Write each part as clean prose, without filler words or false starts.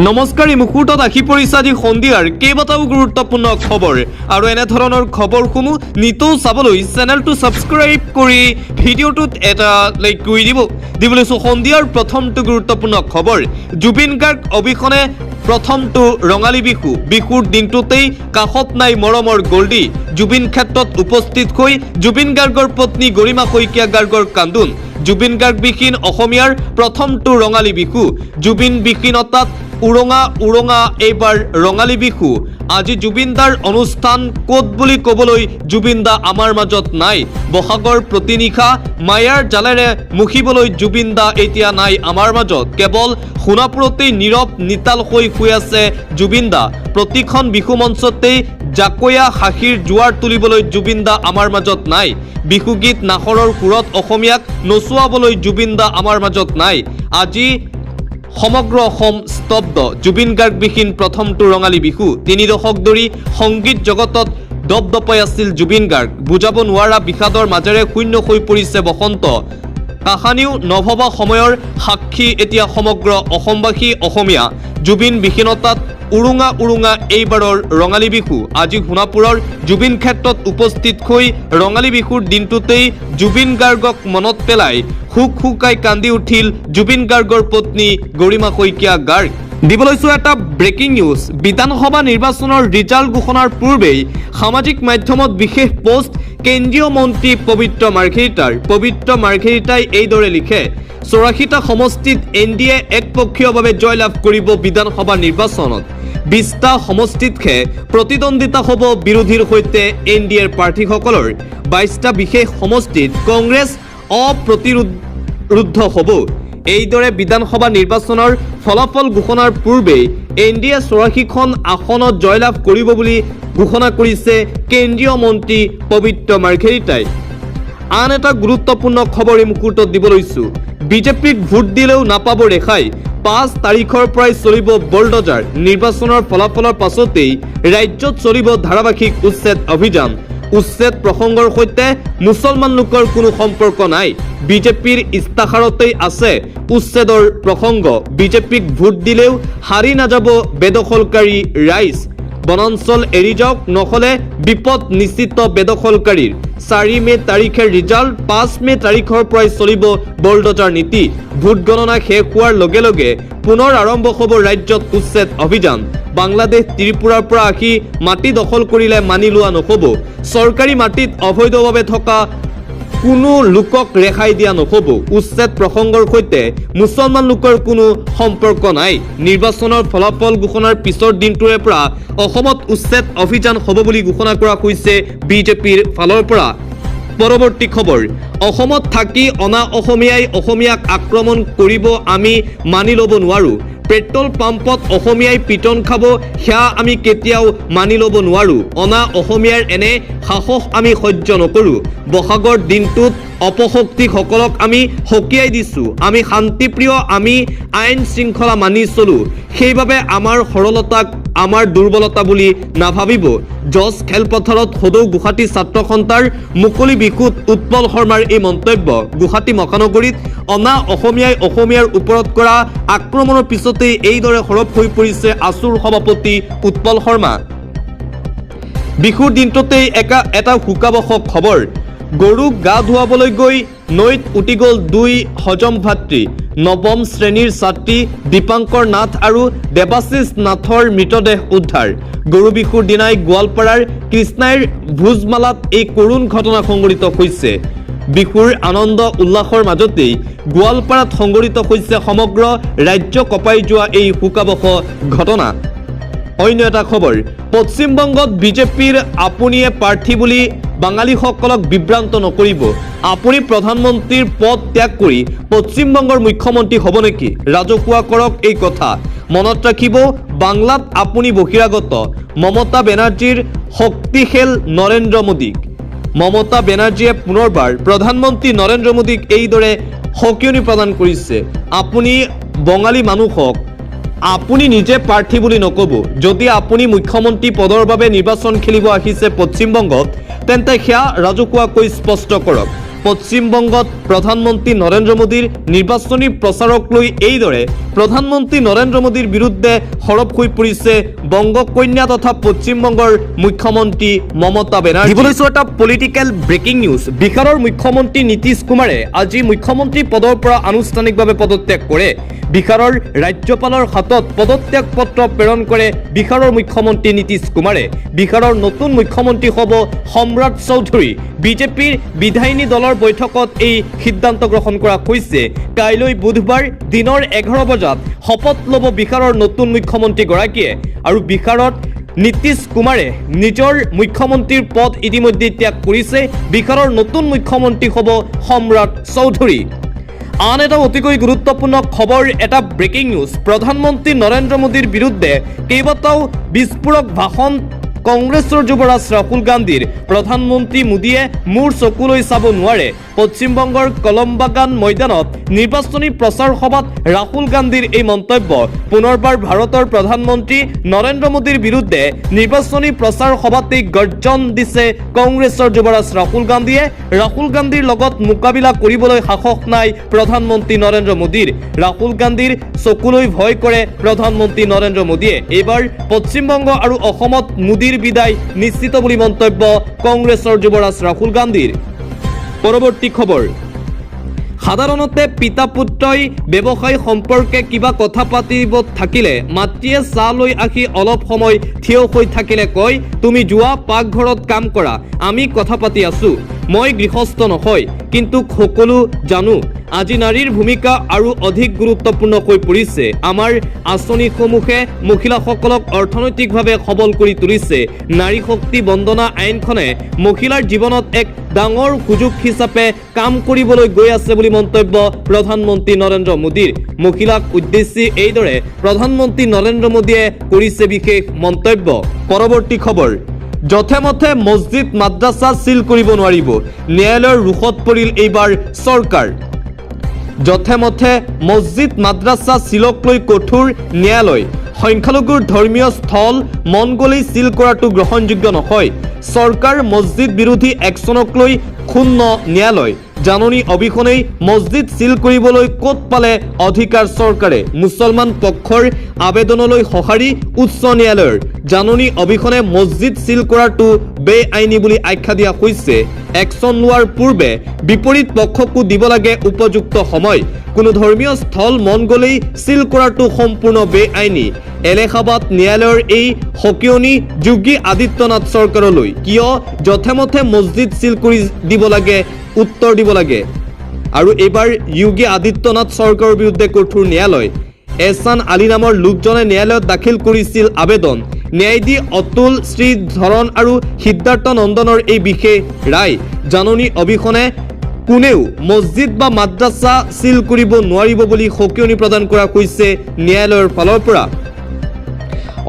নমস্কাৰ এই মুহূৰ্তত আহি পৰিছে আজি সন্ধিয়াৰ কেইবাটাও গুৰুত্বপূৰ্ণ খবৰ আৰু এনে ধৰণৰ খবৰসমূহ নিতৌ চাবলৈ চেনেলটো ছাবস্ক্ৰাইব কৰি ভিডিঅ'টোত এটা লাইক কৰি দিবলৈ সন্ধিয়াৰ প্ৰথমটো গুৰুত্বপূৰ্ণ খবৰ জুবিন গাৰ্গ অবিহনে প্ৰথমটো ৰঙালী বিহুৰ দিনটোতেই কাষত নাই মৰমৰ গল্ডি জুবিন ক্ষেত্ৰত উপস্থিত হৈ জুবিন গাৰ্গৰ পত্নী গৰিমা শইকীয়া গাৰ্গৰ কান্দোন জুবিন গাৰ্গ বিহীন অসমীয়াৰ প্ৰথমটো ৰঙালী বিহু জুবিন বিহীনতাত উৰঙা এইবাৰ ৰঙালী বিহু আজি জুবিনদাৰ অনুষ্ঠান ক'ত বুলি ক'বলৈ জুবিনদা আমাৰ মাজত নাই বহাগৰ প্ৰতিনিশা মায়াৰ জালেৰে মুখিবলৈ জুবিনদা এতিয়া নাই আমাৰ মাজত কেৱল সোণাপুৰতেই নীৰৱ নিতাল হৈ শুই আছে জুবিনদা প্ৰতিখন বিহু মঞ্চতেই জাকৈয়া হাঁহিৰ জোৱাৰ তুলিবলৈ জুবিনদা আমাৰ মাজত নাই বিহুগীত নাহৰৰ সুৰত অসমীয়াক নচুৱাবলৈ জুবিনদা আমাৰ মাজত নাই আজি সমগ্ৰ অসম স্তব্ধ জুবিন গাৰ্গ বিহীন প্ৰথমটো ৰঙালী বিহু 3 দশক ধৰি সংগীত জগতত দপদপাই আছিল জুবিন গাৰ্গ বুজাব নোৱাৰা বিষাদৰ মাজেৰে শূন্য হৈ পৰিছে বসন্ত কাহানিও নভবা সময়ৰ সাক্ষী এতিয়া সমগ্ৰ অসমবাসী অসমীয়া জুবিন বিহীনতাত উৰুঙা এইবাৰৰ ৰঙালী বিহু আজি সোণাপুৰৰ জুবিন ক্ষেত্ৰত উপস্থিত হৈ ৰঙালী বিহুৰ দিনটোতেই জুবিন গাৰ্গক মনত পেলাই হুকাই কান্দি উঠিল জুবিন গাৰ্গৰ পত্নী গৰিমা শইকীয়া গাৰ্গ দিবলৈছো এটা ব্ৰেকিং নিউজ বিধানসভা নিৰ্বাচনৰ ৰিজাল্ট ঘোষণাৰ পূৰ্বেই সামাজিক মাধ্যমত বিশেষ পোষ্ট কেন্দ্ৰীয় মন্ত্ৰী পবিত্ৰ মাৰ্ঘেৰিটাই এইদৰে লিখে 84টা সমষ্টিত এনডিএ একপক্ষীয়ভাৱে জয়লাভ কৰিব বিধানসভা নিৰ্বাচনত 20টা সমষ্টিতহে প্ৰতিদ্বন্দ্বিতা হ'ব বিৰোধীৰ সৈতে এনডিএৰ প্ৰাৰ্থীসকলৰ 22টা বিশেষ সমষ্টিত কংগ্ৰেছ অপ্ৰতিৰোধ হ'ব এইদৰে বিধানসভা নিৰ্বাচনৰ ফলাফল ঘোষণাৰ পূৰ্বেই এনডিএ 84খন আসনত জয়লাভ কৰিব বুলি ঘোষণা কৰিছে কেন্দ্ৰীয় মন্ত্ৰী পবিত্ৰ মাৰ্ঘেৰিটাই আন এটা গুৰুত্বপূৰ্ণ খবৰ এই মুহূৰ্তত দিবলৈছো বিজেপিক ভোট দিলেও নাপাব ৰেখাই 5 তাৰিখৰ পৰাই চলিব বলডজাৰ নিৰ্বাচনৰ ফলাফলৰ পাছতেই ৰাজ্যত চলিব ধাৰাবাহিক উচ্ছেদ অভিযান উচ্ছেদ প্ৰসংগৰ সৈতে মুছলমান লোকৰ কোনো সম্পৰ্ক নাই বিজেপিৰ ইস্তাহাৰতেই আছে উচ্ছেদৰ প্ৰসংগ বিজেপিক ভোট দিলেও হাৰি নাযাব বেদখলকাৰী ৰাইজ বনাঞ্চল এৰি যাওক নহলে বিপদ নিশ্চিত বেদখলকাৰীৰ 4 মে তাৰিখে ৰিজাল্ট 5 মে তাৰিখৰ পৰাই চলিব বলডজাৰ নীতি ভোট গণনা শেষ হোৱাৰ লগে লগে পুনৰ আৰম্ভ হ'ব ৰাজ্যত উচ্ছেদ অভিযান বাংলাদেশ ত্ৰিপুৰাৰ পৰা আহি মাটি দখল কৰিলে মানি লোৱা নহ'ব চৰকাৰী মাটিত অবৈধভাৱে থকা কোনো লোকক ৰেহাই দিয়া নহ'ব উচ্ছেদ প্ৰসংগৰ সৈতে মুছলমান লোকৰ কোনো সম্পৰ্ক নাই নিৰ্বাচনৰ ফলাফল ঘোষণাৰ পিছৰ দিনটোৰে পৰা অসমত উচ্ছেদ অভিযান হ'ব বুলি ঘোষণা কৰা হৈছে বিজেপিৰ ফালৰ পৰা পৰৱৰ্তী খবৰ অসমত থাকি অনা অসমীয়াই অসমীয়াক আক্ৰমণ কৰিব আমি মানি ল'ব নোৱাৰো পেট্ৰল পাম্পত অসমীয়াই পিটন খাব সেয়া আমি কেতিয়াও মানি ল'ব নোৱাৰো অনা অসমীয়াৰ এনে সাহস আমি সহ্য নকৰোঁ বহাগৰ দিনটোত অপশক্তিসকলক আমি সকীয়াই দিছো আমি শান্তিপ্ৰিয় আমি আইন শৃংখলা মানি চলো সেইবাবে আমাৰ সৰলতাক আমাৰ দুৰ্বলতা বুলি নাভাবিব জজ খেলপথাৰত সদৌ গুৱাহাটী ছাত্ৰ সন্থাৰ মুকলি বিহুত উৎপল শৰ্মাৰ এই মন্তব্য গুৱাহাটী মহানগৰীত অনা অসমীয়াই অসমীয়াৰ ওপৰত কৰা আক্ৰমণৰ পিছতেই এইদৰে সৰব হৈ পৰিছে আছুৰ সভাপতি উৎপল শৰ্মা বিহুৰ দিনটোতেই এটা শোকাবহ খবৰ গৰুক গা ধুৱাবলৈ গৈ নৈত উটি গ'ল 2 হজম ভাতৃ নৱম শ্ৰেণীৰ ছাত্ৰী দীপাংকৰ নাথ আৰু দেৱাশিষ নাথৰ মৃতদেহ উদ্ধাৰ গৰু বিহুৰ দিনাই গোৱালপাৰাৰ কৃষ্ণাইৰ ভোজমালাত এই কৰুণ ঘটনা সংঘটিত হৈছে বিহুৰ আনন্দ উল্লাসৰ মাজতেই গোৱালপাৰাত সংঘটিত হৈছে সমগ্ৰ ৰাজ্য কঁপাই যোৱা এই শোকাবহ ঘটনা অন্য এটা খবৰ পশ্চিমবংগত বিজেপিৰ আপুনিয়ে প্ৰাৰ্থী বুলি বাঙালীসকলক বিভ্ৰান্ত নকৰিব আপুনি প্ৰধানমন্ত্ৰীৰ পদ ত্যাগ কৰি পশ্চিমবংগৰ মুখ্যমন্ত্ৰী হ'ব নেকি ৰাজহুৱা কৰক এই কথা মনত ৰাখিব বাংলাত আপুনি বহিৰাগত মমতা বেনাৰ্জীৰ শক্তিশাল নৰেন্দ্ৰ মোদীক মমতা বেনাৰ্জীয়ে পুনৰবাৰ প্ৰধানমন্ত্ৰী নৰেন্দ্ৰ মোদীক এইদৰে সকিয়নি প্ৰদান কৰিছে আপুনি বঙালী মানুহক আপুনি নিজে প্ৰাৰ্থী বুলি নকব যদি আপুনি মুখ্যমন্ত্ৰী পদৰ বাবে নিৰ্বাচন খেলিব আহিছে পশ্চিমবংগত তেন্তে সেয়া ৰাজহুৱাকৈ স্পষ্ট কৰক পশ্চিমবংগত প্ৰধানমন্ত্ৰী নৰেন্দ্ৰ মোদীৰ নিৰ্বাচনী প্ৰচাৰক লৈ এইদৰে প্ৰধানমন্ত্ৰী নৰেন্দ্ৰ মোদীৰ বিৰুদ্ধে সৰব হৈ পৰিছে বংগকন্যা তথা পশ্চিমবংগৰ মুখ্যমন্ত্ৰী মমতা বেনাৰ্জী। দিবলৈছো এটা পলিটিকেল ব্ৰেকিং নিউজ। বিহাৰৰ মুখ্যমন্ত্ৰী নীতিশ কুমাৰে আজি মুখ্যমন্ত্ৰী পদৰ পৰা আনুষ্ঠানিকভাৱে পদত্যাগ কৰে। বিহাৰৰ ৰাজ্যপালৰ হাতত পদত্যাগ পত্ৰ প্ৰেৰণ কৰে বিহাৰৰ মুখ্যমন্ত্ৰী নীতিশ কুমাৰে। বিহাৰৰ নতুন মুখ্যমন্ত্ৰী হ'ব সম্ৰাট চৌধুৰী। বিজেপিৰ বিধায়িনী দলৰ বৈঠকত এই সিদ্ধান্ত গ্ৰহণ কৰা হৈছে। কাইলৈ বুধবাৰ দিনৰ 11 বজাত শপত ল'ব বিহাৰৰ নতুন মুখ্যমন্ত্ৰীগৰাকীয়ে। আৰু বিহাৰত নীতিশ কুমাৰে নিজৰ মুখ্যমন্ত্ৰীৰ পদ ইতিমধ্যে ত্যাগ কৰিছে। বিহাৰৰ নতুন মুখ্যমন্ত্ৰী হ'ব সম্ৰাট চৌধুৰী। আন এটা অতিকৈ গুৰুত্বপূৰ্ণ খবৰ, এটা ব্ৰেকিং নিউজ। প্ৰধানমন্ত্ৰী নৰেন্দ্ৰ মোদীৰ বিৰুদ্ধে কেইবাটাও বিস্ফোৰক ভাষণ কংগ্ৰেছৰ যুৱৰাজ ৰাহুল গান্ধীৰ। প্ৰধানমন্ত্ৰী মোদীয়ে মোৰ চকুলৈ চাব নোৱাৰে। পশ্চিমবংগৰ কলমবাগান ময়দানত নিৰ্বাচনী প্ৰচাৰ সভাত ৰাহুল গান্ধীৰ এই মন্তব্য। পুনৰবাৰ ভাৰতৰ প্ৰধানমন্ত্ৰী নৰেন্দ্ৰ মোদীৰ বিৰুদ্ধে নিৰ্বাচনী প্ৰচাৰ সভাতেই গৰ্জন দিছে কংগ্ৰেছৰ যুৱৰাজ ৰাহুল গান্ধীয়ে। ৰাহুল গান্ধীৰ লগত মোকাবিলা কৰিবলৈ সাহস নাই প্ৰধানমন্ত্ৰী নৰেন্দ্ৰ মোদীৰ। ৰাহুল গান্ধীৰ চকুলৈ ভয় কৰে প্ৰধানমন্ত্ৰী নৰেন্দ্ৰ মোদীয়ে। এইবাৰ পশ্চিমবংগ আৰু অসমত মোদীৰ বিদায় নিশ্চিত বুলি মন্তব্য কংগ্ৰেছৰ যুৱৰাজ ৰাহুল গান্ধীৰ। পৰৱৰ্তী খবৰ, সাধাৰণতে পিতা পুত্ৰই ব্যৱসায় সম্পৰ্কে কিবা কথা পাতিব থাকিলে মাতৃয়ে চাহ লৈ আহি অলপ সময় থিয় হৈ থাকিলে কয়, তুমি যোৱা পাকঘৰত কাম কৰা, আমি কথা পাতি আছো। মই গৃহস্থ নহয়, কিন্তু সকলো জানো আজি নাৰীৰ ভূমিকা আৰু অধিক গুৰুত্বপূৰ্ণ হৈ পৰিছে। আমাৰ আঁচনিসমূহে মহিলাসকলক অৰ্থনৈতিকভাৱে সবল কৰি তুলিছে। নাৰী শক্তি বন্দনা আইনখনে মহিলাৰ জীৱনত এক ডাঙৰ সুযোগ হিচাপে কাম কৰিবলৈ গৈ আছে বুলি মন্তব্য প্ৰধানমন্ত্ৰী নৰেন্দ্ৰ মোদীৰ। মহিলাক উদ্দেশ্যি এইদৰে প্ৰধানমন্ত্ৰী নৰেন্দ্ৰ মোদীয়ে কৰিছে বিশেষ মন্তব্য। পৰৱৰ্তী খবৰ, যথেমথে মছজিদ মাদ্ৰাছা চিল কৰিব নোৱাৰিব, ন্যায়ালয়ৰ ৰোষত পৰিল এইবাৰ চৰকাৰ। যথেমথে মছজিদ মাদ্ৰাছা চিলক লৈ কঠোৰ ন্যায়ালয়। সংখ্যালঘুৰ ধৰ্মীয় স্থল মন গ'লেই চিল কৰাটো গ্ৰহণযোগ্য নহয়। চৰকাৰ মছজিদ বিৰোধী একশ্যনক লৈ ক্ষুণ্ণ ন্যায়ালয়। জাননী অবিহনেই মছজিদ চিল কৰিবলৈ ক'ত পালে অধিকাৰ চৰকাৰে। মুছলমান পক্ষৰ আবেদনলৈ সঁহাৰি উচ্চ ন্যায়ালয়ৰ। জাননী অবিহনে মছজিদ চিল কৰাটো বেআইনী বুলি আখ্যা দিয়া হৈছে। একশ্যন লোৱাৰ পূৰ্বে বিপৰীত পক্ষকো দিব লাগে উপযুক্ত সময়। কোনো ধৰ্মীয় স্থল মন গ'লেই চিল কৰাটো সম্পূৰ্ণ বেআইনী। এলাহাবাদ ন্যায়ালয়ৰ এই সকিয়নি যোগী আদিত্যনাথ চৰকাৰলৈ। কিয় যথেমথে মছজিদ চিল কৰি দিব লাগে, উত্তৰ দিব লাগে। আৰু এইবাৰ যোগী আদিত্যনাথ চৰকাৰৰ বিৰুদ্ধে কঠোৰ ন্যায়ালয়। এহছান আলী নামৰ লোকজনে ন্যায়ালয়ত দাখিল কৰিছিল আবেদন। ন্যায়াধীশ অতুল শ্ৰীধৰণ আৰু সিদ্ধাৰ্থ নন্দনৰ এই বিশেষ ৰায়। জাননী অবিহনে কোনেও মছজিদ বা মাদ্ৰাছা চিল কৰিব নোৱাৰিব বুলি সকিয়নি প্ৰদান কৰা হৈছে ন্যায়ালয়ৰ ফালৰ পৰা।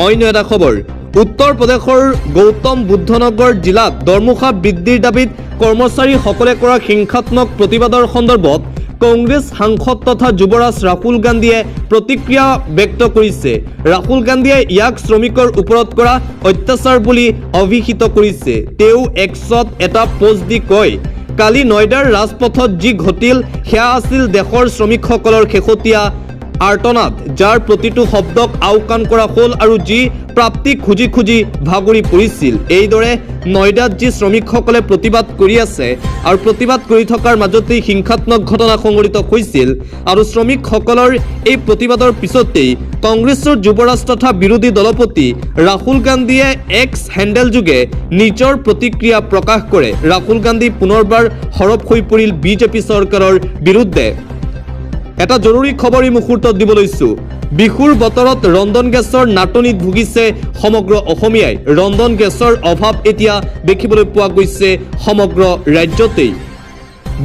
অন্য এটা খবৰ, উত্তৰ প্ৰদেশৰ গৌতম বুদ্ধনগৰ জিলাত দৰমহা বৃদ্ধিৰ দাবীত কৰ্মচাৰীসকলে কৰা হিংসাত্মক প্ৰতিবাদৰ সন্দৰ্ভত কংগ্ৰেছ সাংসদ তথা যুৱৰাজ ৰাহুল গান্ধীয়ে প্ৰতিক্ৰিয়া ব্যক্ত কৰিছে। ৰাহুল গান্ধীয়ে ইয়াক শ্ৰমিকৰ ওপৰত কৰা অত্যাচাৰ বুলি অভিহিত কৰিছে। তেওঁ এক্সত এটা পোষ্ট দি কয়, কালি নয়ডাৰ ৰাজপথত যি ঘটিল সেয়া আছিল দেশৰ শ্ৰমিকসকলৰ শেহতীয়া আৰ্তনাদ, যাৰ প্ৰতিটো শব্দক আওকাণ কৰা হ'ল আৰু যি প্ৰাপ্তি খুজি খুজি ভাগৰি পৰিছিল। এইদৰে নয়ডাত যি শ্ৰমিকসকলে প্ৰতিবাদ কৰি আছে আৰু প্ৰতিবাদ কৰি থকাৰ মাজতেই হিংসাত্মক ঘটনা সংঘটিত হৈছিল। আৰু শ্ৰমিকসকলৰ এই প্ৰতিবাদৰ পিছতেই কংগ্ৰেছৰ যুৱৰাজ তথা বিৰোধী দলপতি ৰাহুল গান্ধীয়ে এক্স হেণ্ডেল যোগে নিজৰ প্ৰতিক্ৰিয়া প্ৰকাশ কৰে। ৰাহুল গান্ধী পুনৰবাৰ সৰব হৈ পৰিল বিজেপি চৰকাৰৰ বিৰুদ্ধে। এটা জৰুৰী খবৰ এই মুহূৰ্তত দিব লৈছো। বিহুৰ বতৰত ৰন্ধন গেছৰ নাটনিত ভুগিছে সমগ্ৰ অসমীয়াই। ৰন্ধন গেছৰ অভাৱ এতিয়া দেখিবলৈ পোৱা গৈছে সমগ্ৰ ৰাজ্যতেই।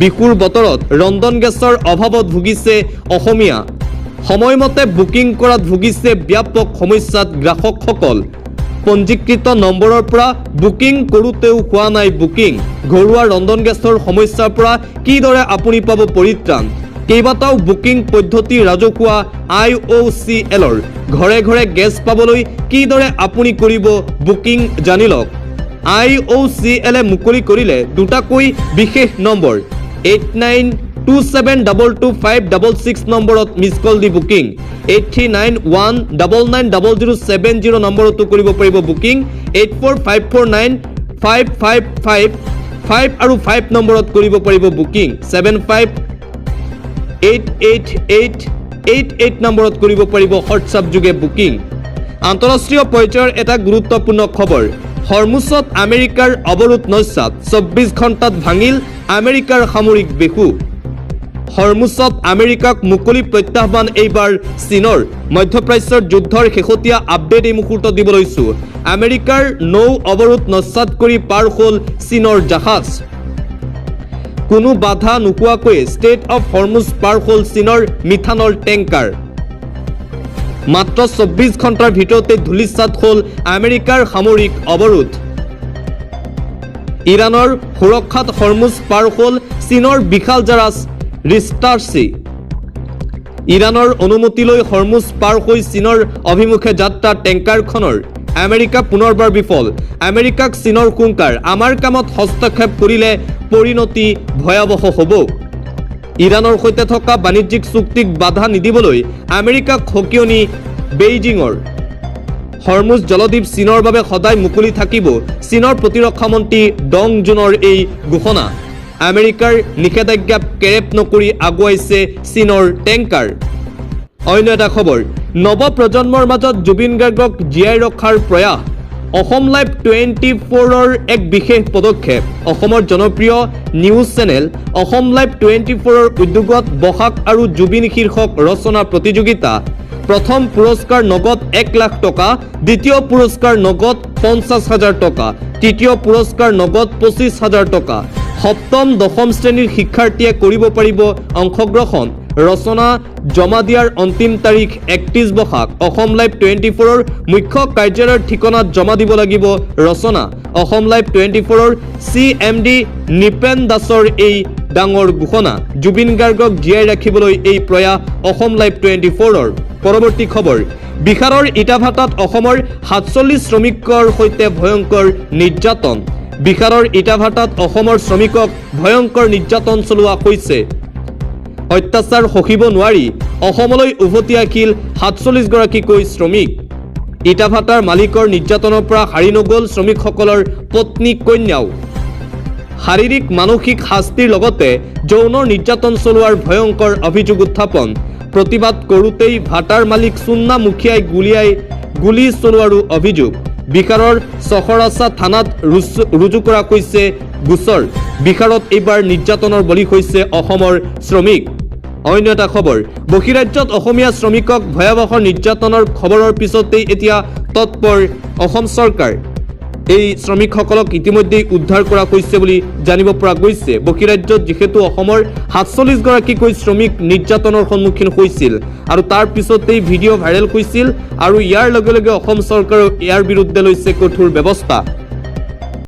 বিহুৰ বতৰত ৰন্ধন গেছৰ অভাৱত ভুগিছে অসমীয়া। সময়মতে বুকিং কৰাত ভুগিছে ব্যাপক সমস্যাত গ্ৰাহকসকল। পঞ্জীকৃত নম্বৰৰ পৰা বুকিং কৰোঁতেও হোৱা নাই বুকিং। ঘৰুৱা ৰন্ধন গেছৰ সমস্যাৰ পৰা কিদৰে আপুনি পাব পৰিত্ৰাণ? কেইবাটাও বুকিং পদ্ধতি ৰাজহুৱা IOCLৰ। ঘৰে ঘৰে গেছ পাবলৈ কিদৰে আপুনি কৰিব বুকিং জানি লওক। IOCLে মুকলি কৰিলে দুটাকৈ বিশেষ নম্বৰ 89 27222566 নম্বৰত মিছ কল দি বুকিং 8391990070 নম্বৰতো কৰিব পাৰিব বুকিং 84549555 আৰু 5 নম্বৰত কৰিব পাৰিব বুকিং 75888888 নম্বৰত কৰিব পাৰিব হোৱাটছআপ যোগে বুকিং আন্তঃৰাষ্ট্ৰীয় পৰ্যায়ৰ এটা গুৰুত্বপূৰ্ণ খবৰ হৰমুজত আমেৰিকাৰ অৱৰোধ নস্যাৎ 24 ঘণ্টাত ভাঙিল আমেৰিকাৰ সামৰিক বেকু হৰমুজত আমেৰিকাক মুকলি প্ৰত্যাহ্বান এইবাৰ চীনৰ মধ্যপ্ৰাচ্যৰ যুদ্ধৰ শেহতীয়া আপডেট এই মুহূৰ্তত দিব লৈছো আমেৰিকাৰ নৌ অৱৰোধ নস্যাৎ কৰি পাৰ হ'ল চীনৰ জাহাজ কোনো বাধা নোপোৱাকৈ ষ্টেট অফ হৰমুজ পাৰ হ'ল চীনৰ মিথানল টেংকাৰ মাত্ৰ 24 ঘণ্টাৰ ভিতৰতে ধূলিসাৎ হ'ল আমেৰিকাৰ সামৰিক অৱৰোধ ইৰাণৰ সুৰক্ষাত হৰমুজ পাৰ হ'ল চীনৰ বিশাল জাহাজ ৰিষ্টাৰ্চি ইৰাণৰ অনুমতি লৈ হৰমুজ পাৰ হৈ চীনৰ অভিমুখে যাত্ৰা টেংকাৰখনৰ আমেৰিকা পুনৰবাৰ বিফল আমেৰিকাক চীনৰ হুংকাৰ আমাৰ কামত হস্তক্ষেপ কৰিলে পৰিণতি ভয়াৱহ হ'ব ইৰাণৰ সৈতে থকা বাণিজ্যিক চুক্তিক বাধা নিদিবলৈ আমেৰিকাক হকিয়নি বেইজিঙৰ হৰমুজ জলদ্বীপ চীনৰ বাবে সদায় মুকলি থাকিব চীনৰ প্ৰতিৰক্ষা মন্ত্ৰী ডং জুনৰ এই ঘোষণা আমেৰিকাৰ নিষেধাজ্ঞা কেৰেপ নকৰি আগুৱাইছে চীনৰ টেংকাৰ অন্য এটা খবৰ নৱ প্ৰজন্মৰ মাজত জুবিন গাৰ্গক জীয়াই ৰখাৰ প্ৰয়াস অসম লাইভ 24ৰ এক বিশেষ পদক্ষেপ অসমৰ জনপ্ৰিয় নিউজ চেনেল অসম লাইভ 24ৰ উদ্যোগত বহাগ আৰু জুবিন শীৰ্ষক ৰচনা প্ৰতিযোগিতা প্ৰথম পুৰস্কাৰ নগদ 1 লাখ টকা দ্বিতীয় পুৰস্কাৰ নগদ 50,000 টকা তৃতীয় পুৰস্কাৰ নগদ 25,000 টকা সপ্তম দশম শ্ৰেণীৰ শিক্ষাৰ্থীয়ে কৰিব পাৰিব অংশগ্ৰহণ ৰচনা জমা দিয়াৰ অন্তিম তাৰিখ 31 বহাগ অসম লাইভ 24ৰ মুখ্য কাৰ্যালয়ৰ ঠিকনাত জমা দিব লাগিব ৰচনা অসম লাইভ 24ৰ CMD নিপেন দাসৰ এই ডাঙৰ ঘোষণা জুবিন গাৰ্গক জীয়াই ৰাখিবলৈ এই প্ৰয়াস অসম লাইভ 24ৰ পৰৱৰ্তী খবৰ বিহাৰৰ ইটাভাটাত অসমৰ 47 শ্ৰমিকৰ সৈতে ভয়ংকৰ নিৰ্যাতন বিহাৰৰ ইটাভাটাত অসমৰ শ্ৰমিকক ভয়ংকৰ নিৰ্যাতন চলোৱা হৈছে অত্যাচাৰ সহিব নোৱাৰি অসমলৈ উভতি আহিল 47 গৰাকীকৈ শ্ৰমিক ইটাভাটাৰ মালিকৰ নিৰ্যাতনৰ পৰা হাৰি নগল শ্ৰমিকসকলৰ পত্নী কন্যাও শাৰীৰিক মানসিক শাস্তিৰ লগতে যৌন নিৰ্যাতন চলোৱাৰ ভয়ংকৰ অভিযোগ উত্থাপন প্ৰতিবাদ কৰোঁতেই ভাটাৰ মালিক সুন্না মুখিয়াই গুলী চলোৱাৰো অভিযোগ বিহাৰৰ সহৰাসা থানাত ৰুজু কৰা হৈছে গোচৰ বিহাৰত এইবাৰ নিৰ্যাতনৰ বলি হৈছে অসমৰ শ্ৰমিক অন্য এটা খবৰ বহিৰাজ্যত অসমীয়া শ্ৰমিকক ভয়াৱহ নিৰ্যাতনৰ খবৰৰ পিছতেই এতিয়া তৎপৰ অসম চৰকাৰ এই শ্ৰমিকসকলক ইতিমধ্যে উদ্ধাৰ কৰা হৈছে বুলি জানিব পৰা গৈছে বহিৰাজ্যত যেহেতু অসমৰ 47 গৰাকীকৈ শ্ৰমিক নিৰ্যাতনৰ সন্মুখীন হৈছিল আৰু তাৰ পিছতেই ভিডিঅ' ভাইৰেল হৈছিল আৰু ইয়াৰ লগে লগে অসম চৰকাৰে ইয়াৰ বিৰুদ্ধে লৈছে কঠোৰ ব্যৱস্থা